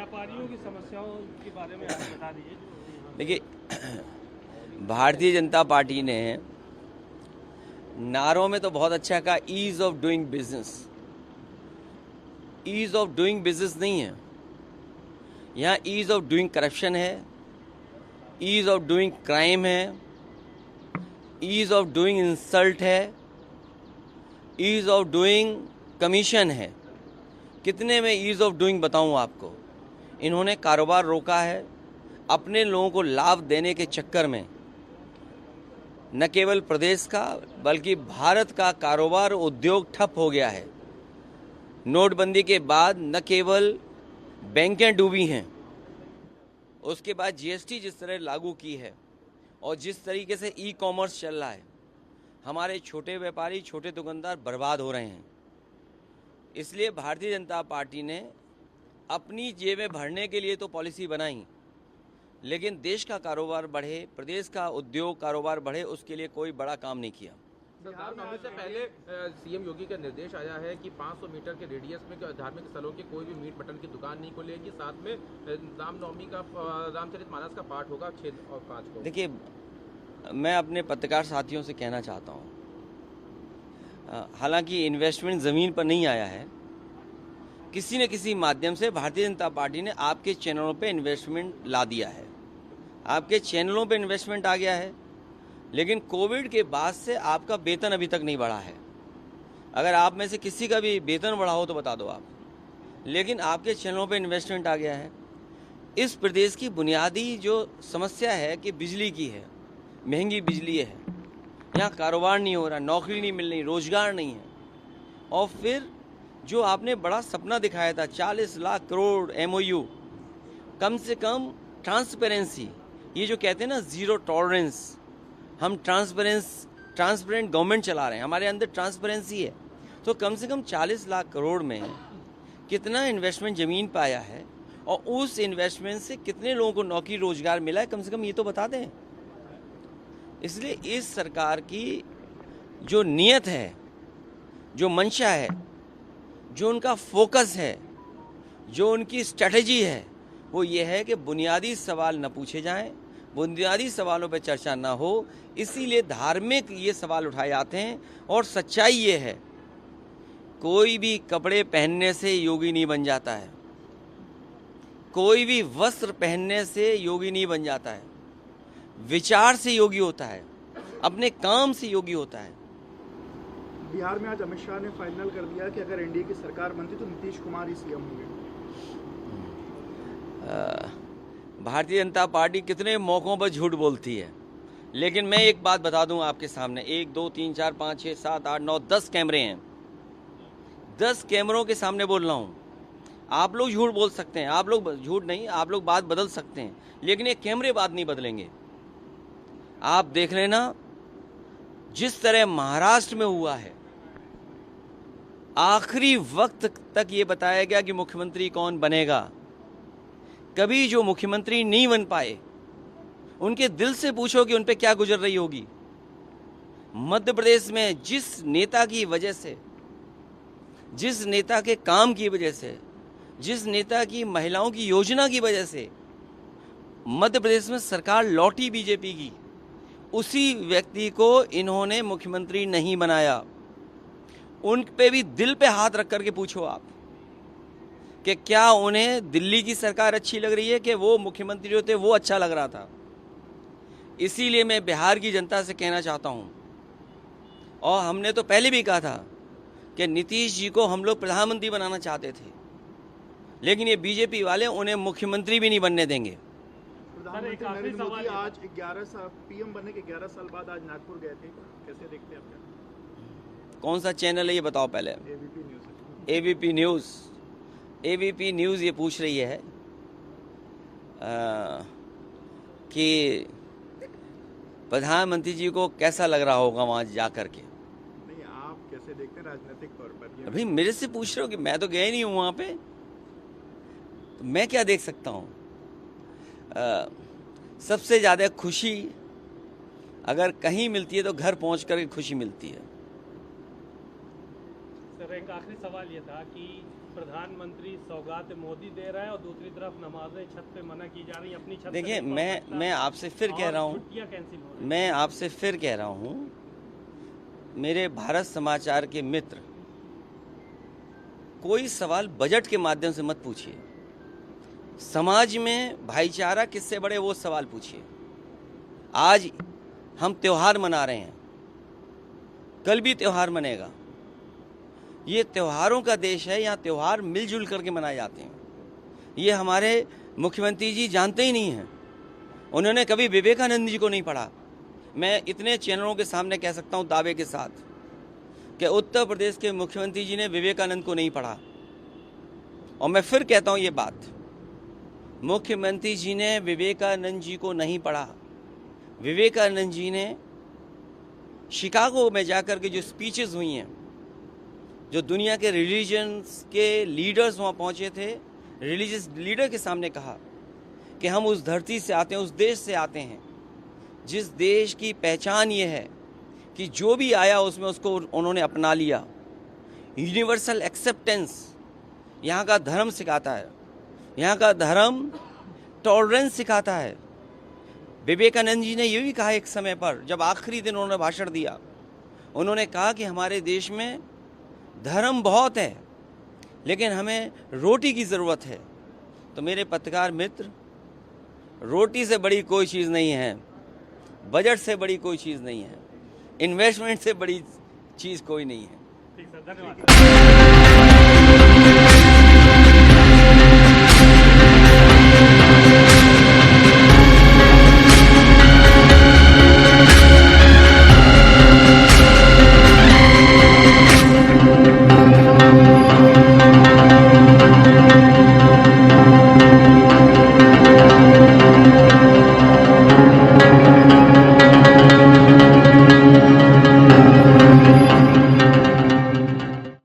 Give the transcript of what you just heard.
व्यापारियों की समस्याओं के बारे में आप बता दीजिए। देखिए, भारतीय जनता पार्टी ने नारों में तो बहुत अच्छा कहा, ease of doing business. Ease of doing business नहीं है यहाँ, ईज ऑफ डूइंग करप्शन है, ईज ऑफ डूइंग क्राइम है, ईज ऑफ डूइंग इंसल्ट है, ईज ऑफ डूइंग कमीशन है। कितने में ईज ऑफ डूइंग बताऊं आपको। इन्होंने कारोबार रोका है, अपने लोगों को लाभ देने के चक्कर में न केवल प्रदेश का बल्कि भारत का कारोबार उद्योग ठप हो गया है। नोटबंदी के बाद न केवल बैंकें डूबी हैं, उसके बाद जीएसटी जिस तरह लागू की है और जिस तरीके से ई कॉमर्स चल रहा है, हमारे छोटे व्यापारी, छोटे दुकानदार बर्बाद हो रहे हैं। इसलिए भारतीय जनता पार्टी ने अपनी जेबें भरने के लिए तो पॉलिसी बनाई, लेकिन देश का कारोबार बढ़े, प्रदेश का उद्योग कारोबार बढ़े, उसके लिए कोई बड़ा काम नहीं किया। रामनवमी से पहले सीएम योगी का निर्देश आया है कि 500 मीटर के रेडियस में धार्मिक स्थलों के कोई भी मीट मटन की दुकान नहीं खुलेगी। साथ में रामनवमी का रामचरितमानस का पाठ होगा 6 और 5 को। देखिए, मैं अपने पत्रकार साथियों से कहना चाहता हूँ, हालांकि इन्वेस्टमेंट ज़मीन पर नहीं आया है, किसी न किसी माध्यम से भारतीय जनता पार्टी ने आपके चैनलों पे इन्वेस्टमेंट ला दिया है, आपके चैनलों पे इन्वेस्टमेंट आ गया है। लेकिन कोविड के बाद से आपका वेतन अभी तक नहीं बढ़ा है। अगर आप में से किसी का भी वेतन बढ़ा हो तो बता दो आप, लेकिन आपके चैनलों पे इन्वेस्टमेंट आ गया है। इस प्रदेश की बुनियादी जो समस्या है कि बिजली की है, महंगी बिजली है, यहाँ कारोबार नहीं हो रहा, नौकरी नहीं मिल रही, रोजगार नहीं है। और फिर जो आपने बड़ा सपना दिखाया था 40 लाख करोड़ MOU, कम से कम ट्रांसपेरेंसी, ये जो कहते हैं ना जीरो टॉलरेंस, हम ट्रांसपेरेंट गवर्नमेंट चला रहे हैं, हमारे अंदर ट्रांसपेरेंसी है, तो कम से कम 40 लाख करोड़ में कितना इन्वेस्टमेंट ज़मीन पे आया है और उस इन्वेस्टमेंट से कितने लोगों को नौकरी रोजगार मिला है, कम से कम ये तो बता दें। इसलिए इस सरकार की जो नीयत है, जो मंशा है, जो उनका फोकस है, जो उनकी स्ट्रेटजी है, वो ये है कि बुनियादी सवाल न पूछे जाएं, बुनियादी सवालों पर चर्चा ना हो। इसीलिए धार्मिक ये सवाल उठाए जाते हैं। और सच्चाई ये है, कोई भी कपड़े पहनने से योगी नहीं बन जाता है, कोई भी वस्त्र पहनने से योगी नहीं बन जाता है। विचार से योगी होता है, अपने काम से योगी होता है। बिहार में आज अमित शाह ने फाइनल कर दिया कि अगर एनडीए की सरकार बनती तो नीतीश कुमार ही सीएम होंगे। भारतीय जनता पार्टी कितने मौकों पर झूठ बोलती है, लेकिन मैं एक बात बता दूं आपके सामने, 1 2 3 4 5 6 7 8 9 10 कैमरे हैं, 10 कैमरों के सामने बोल रहा हूं। आप लोग झूठ बोल सकते हैं, आप लोग झूठ नहीं, आप लोग बात बदल सकते हैं, लेकिन ये कैमरे बात नहीं बदलेंगे। आप देख लेना, जिस तरह महाराष्ट्र में हुआ है, आखिरी वक्त तक ये बताया गया कि मुख्यमंत्री कौन बनेगा। कभी जो मुख्यमंत्री नहीं बन पाए, उनके दिल से पूछो कि उन पे क्या गुजर रही होगी। मध्य प्रदेश में जिस नेता की वजह से, जिस नेता के काम की वजह से, जिस नेता की महिलाओं की योजना की वजह से मध्य प्रदेश में सरकार लौटी बीजेपी की, उसी व्यक्ति को इन्होंने मुख्यमंत्री नहीं बनाया। उन पे भी दिल पे हाथ रख करके पूछो आप कि क्या उन्हें दिल्ली की सरकार अच्छी लग रही है कि वो मुख्यमंत्री होते वो अच्छा लग रहा था। इसीलिए मैं बिहार की जनता से कहना चाहता हूं, और हमने तो पहले भी कहा था कि नीतीश जी को हम लोग प्रधानमंत्री बनाना चाहते थे, लेकिन ये बीजेपी वाले उन्हें मुख्यमंत्री भी नहीं बनने देंगे। प्रधानमंत्री नरेंद्र मोदी आज 11 साल पीएम बनने के 11 साल बाद आज नागपुर गए थे, कैसे देखते हैं आप? कौन सा चैनल है ये बताओ पहले। ABP news. ABP न्यूज़ ये पूछ रही है कि प्रधानमंत्री जी को कैसा लग रहा होगा वहाँ जा कर के। नहीं, आप कैसे देखते हैं राजनीतिक तौर पर? अभी मेरे से पूछ रहे हो कि मैं तो गया ही नहीं हूँ वहाँ पे, तो मैं क्या देख सकता हूँ। सबसे ज़्यादा खुशी अगर कहीं मिलती है तो घर पहुँच कर खुशी मिलती है। सर, एक आखिरी सवाल ये था कि प्रधानमंत्री सौगात मोदी दे रहा है और दूसरी तरफ नमाजें छत पे मना की जा रही है, अपनी छत देखिए, पे मैं आपसे फिर कह रहा हूँ, छुट्टियां कैंसिल हो रही मैं आपसे फिर कह रहा हूँ, मेरे भारत समाचार के मित्र, कोई सवाल बजट के माध्यम से मत पूछिए। समाज में भाईचारा किससे बड़े, वो सवाल पूछिए। आज हम त्योहार मना रहे हैं, कल भी त्योहार मनेगा। ये त्योहारों का देश है, यहाँ त्योहार मिलजुल करके मनाए जाते हैं। ये हमारे मुख्यमंत्री जी जानते ही नहीं हैं, उन्होंने कभी विवेकानंद जी को नहीं पढ़ा। मैं इतने चैनलों के सामने कह सकता हूँ दावे के साथ कि उत्तर प्रदेश के मुख्यमंत्री जी ने विवेकानंद को नहीं पढ़ा। और मैं फिर कहता हूँ ये बात, मुख्यमंत्री जी ने विवेकानंद जी को नहीं पढ़ा। विवेकानंद जी ने शिकागो में जाकर के जो स्पीचेस हुई हैं, जो दुनिया के रिलीजन्स के लीडर्स वहाँ पहुँचे थे, रिलीजियस लीडर के सामने कहा कि हम उस धरती से आते हैं, उस देश से आते हैं जिस देश की पहचान ये है कि जो भी आया उसमें उसको उन्होंने अपना लिया। यूनिवर्सल एक्सेप्टेंस यहाँ का धर्म सिखाता है, यहाँ का धर्म टॉलरेंस सिखाता है। विवेकानंद जी ने ये भी कहा एक समय पर, जब आखिरी दिन उन्होंने भाषण दिया, उन्होंने कहा कि हमारे देश में धर्म बहुत है लेकिन हमें रोटी की ज़रूरत है। तो मेरे पत्रकार मित्र, रोटी से बड़ी कोई चीज़ नहीं है, बजट से बड़ी कोई चीज़ नहीं है, इन्वेस्टमेंट से बड़ी चीज़ कोई नहीं है। ठीक सर, धन्यवाद।